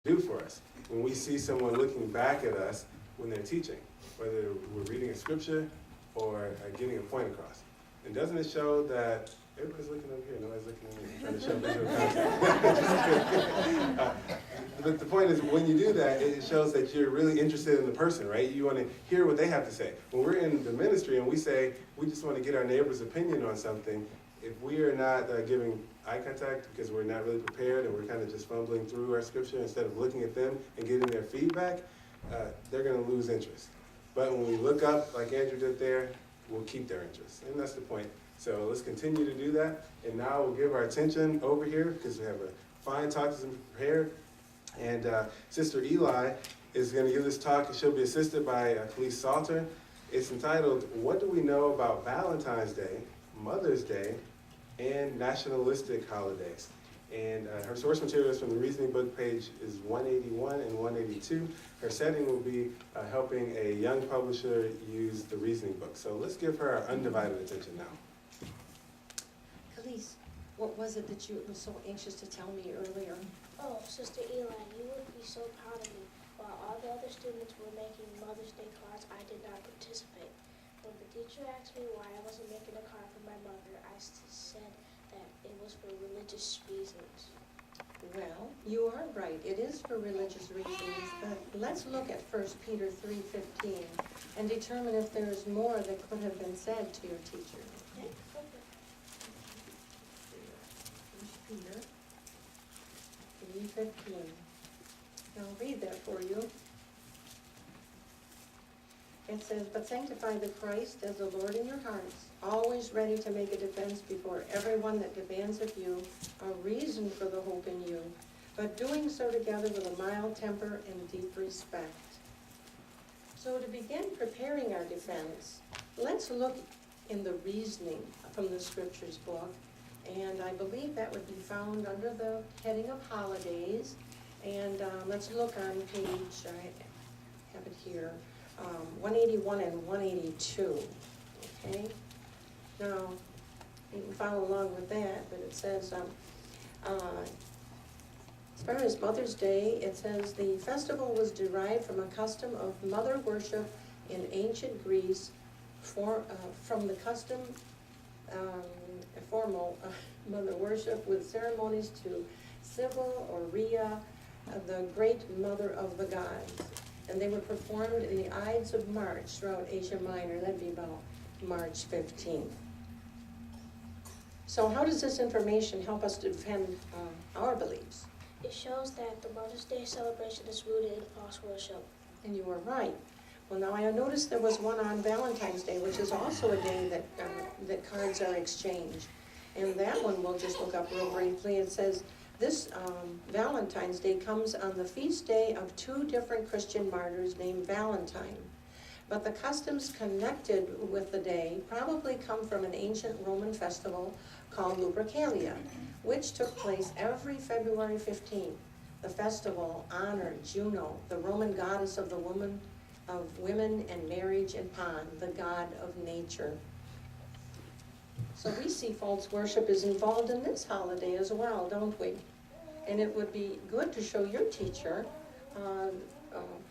do for us when we see someone looking back at us when they're teaching, whether we're reading a scripture or getting a point across. And doesn't it show that everybody's looking over here, nobody's looking at me, I'm trying to show visual contact. But the point is, when you do that, it shows that you're really interested in the person, right? You want to hear what they have to say. When we're in the ministry and we say, we just want to get our neighbor's opinion on something, if we are not giving eye contact because we're not really prepared and we're kind of just fumbling through our scripture instead of looking at them and getting their feedback, they're going to lose interest. But when we look up, like Andrew did there, we'll keep their interest. And that's the point. So let's continue to do that. And now we'll give our attention over here because we have a fine talk that's been prepared. And Sister Eli is going to give this talk, and she'll be assisted by Khalees Salter. It's entitled, What Do We Know About Valentine's Day, Mother's Day, and Nationalistic Holidays? And her source material is from the Reasoning Book, page is 181 and 182. Her setting will be helping a young publisher use the Reasoning Book. So let's give her our undivided attention now. Khalees, what was it that you were so anxious to tell me earlier? Oh, Sister Eli, you would be so proud of me. While all the other students were making Mother's Day cards, I did not participate. When the teacher asked me why I wasn't making a card for my mother, I said that it was for religious reasons. Well, you are right. It is for religious reasons. But let's look at 1 Peter 3:15 and determine if there is more that could have been said to your teacher. Okay? 1 Peter 3:15. I'll read that for you. It says, But sanctify the Christ as the Lord in your hearts, always ready to make a defense before everyone that demands of you a reason for the hope in you, but doing so together with a mild temper and deep respect. So to begin preparing our defense, let's look in the reasoning from the Scriptures book, and I believe that would be found under the heading of holidays. And let's look on page, I have it here, 181 and 182, okay? Now, you can follow along with that, but it says, as far as Mother's Day, it says, the festival was derived from a custom of mother worship in ancient Greece, from the custom formal mother worship with ceremonies to Cybele or Rhea, the great mother of the gods. And they were performed in the Ides of March throughout Asia Minor. That'd be about March 15th. So how does this information help us to defend our beliefs? It shows that the Mother's Day celebration is rooted in false worship. And you were right. Well, now I noticed there was one on Valentine's Day, which is also a day that cards are exchanged. And that one we'll just look up real briefly. It says, this Valentine's Day comes on the feast day of two different Christian martyrs named Valentine. But the customs connected with the day probably come from an ancient Roman festival called Lupercalia, which took place every February 15th. The festival honored Juno, the Roman goddess of the women and marriage and Pan, the god of nature. So we see false worship is involved in this holiday as well, don't we? And it would be good to show your teacher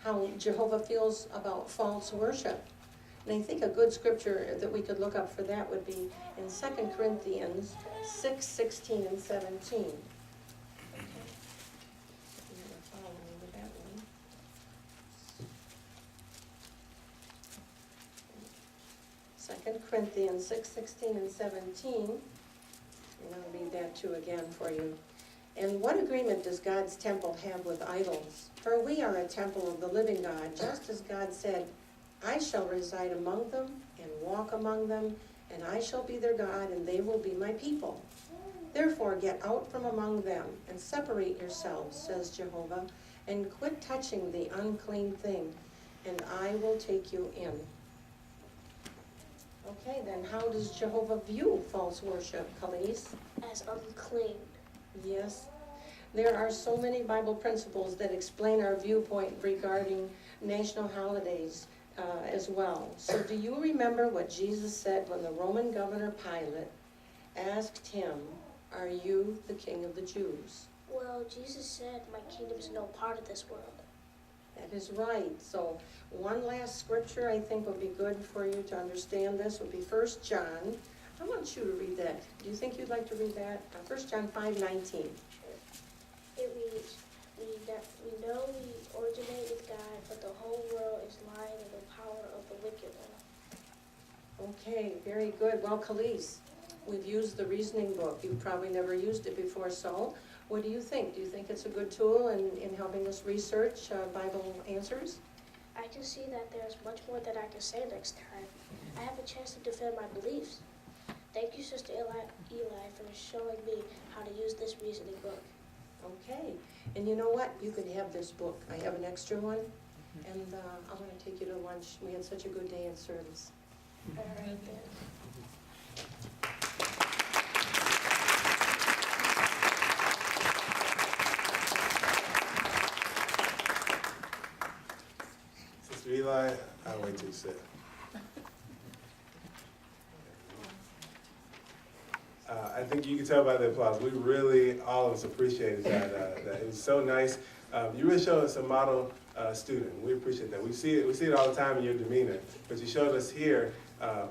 how Jehovah feels about false worship. And I think a good scripture that we could look up for that would be in 2 Corinthians 6:16 and 17. Okay. I'm going to follow with that one. 2 Corinthians 6:16 and 17. And I'll read that too again for you. And what agreement does God's temple have with idols? For we are a temple of the living God, just as God said, I shall reside among them and walk among them, and I shall be their God, and they will be my people. Therefore get out from among them and separate yourselves, says Jehovah, and quit touching the unclean thing, and I will take you in. Okay, then how does Jehovah view false worship, Khalees? As unclean. Yes. There are so many Bible principles that explain our viewpoint regarding national holidays as well. So do you remember what Jesus said when the Roman governor Pilate asked him, are you the king of the Jews? Well, Jesus said, my kingdom is no part of this world. That is right. So one last scripture I think would be good for you to understand this would be 1 John. I want you to read that. Do you think you'd like to read that? 1 John 5:19. It reads, we know we originate with God, but the whole world is lying in the power of the wicked one. Okay, very good. Well, Khalees, we've used the reasoning book. You've probably never used it before, so what do you think? Do you think it's a good tool in helping us research Bible answers? I can see that there's much more that I can say next time. I have a chance to defend my beliefs. Thank you, Sister Eli, for showing me how to use this reasoning book. Okay, and you know what? You can have this book. I have an extra one, and I'm going to take you to lunch. We had such a good day in service. All right, then. Sister Eli, I'll wait till you sit. I think you can tell by the applause. We really, all of us appreciated that. That it was so nice. You really showed us a model student. We appreciate that. We see it all the time in your demeanor. But you showed us here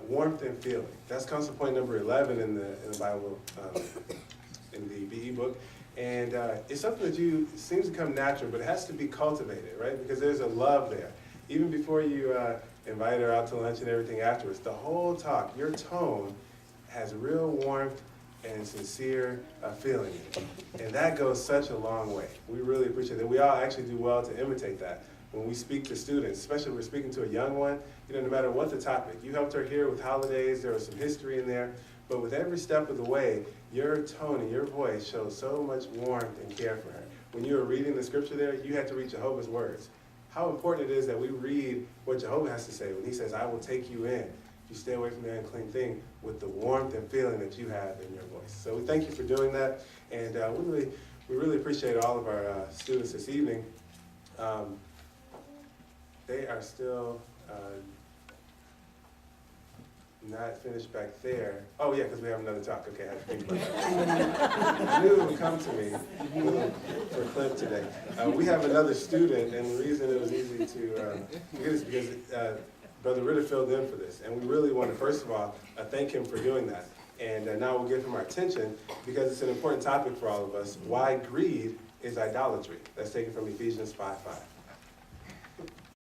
warmth and feeling. That comes to point number 11 in the Bible, in the BE book. And it's something that you seems to come natural, but it has to be cultivated, right? Because there's a love there. Even before you invite her out to lunch and everything afterwards, the whole talk, your tone has real warmth and sincere feeling in it. And that goes such a long way. We really appreciate that. We all actually do well to imitate that. When we speak to students, especially when we're speaking to a young one, no matter what the topic, you helped her here with holidays, there was some history in there, but with every step of the way, your tone and your voice shows so much warmth and care for her. When you were reading the scripture there, you had to read Jehovah's words. How important it is that we read what Jehovah has to say when he says, I will take you in. You stay away from the unclean thing with the warmth and feeling that you have in your voice. So we thank you for doing that, and we really appreciate all of our students this evening. They are still not finished back there. Oh yeah, because we have another talk. Okay, I had to think about that. I knew it would come to me for Clint today. We have another student, and the reason it was easy to get is because Brother Ritter filled in for this, and we really want to, first of all, thank him for doing that. And now we'll give him our attention because it's an important topic for all of us. Why greed is idolatry. That's taken from Ephesians 5:5.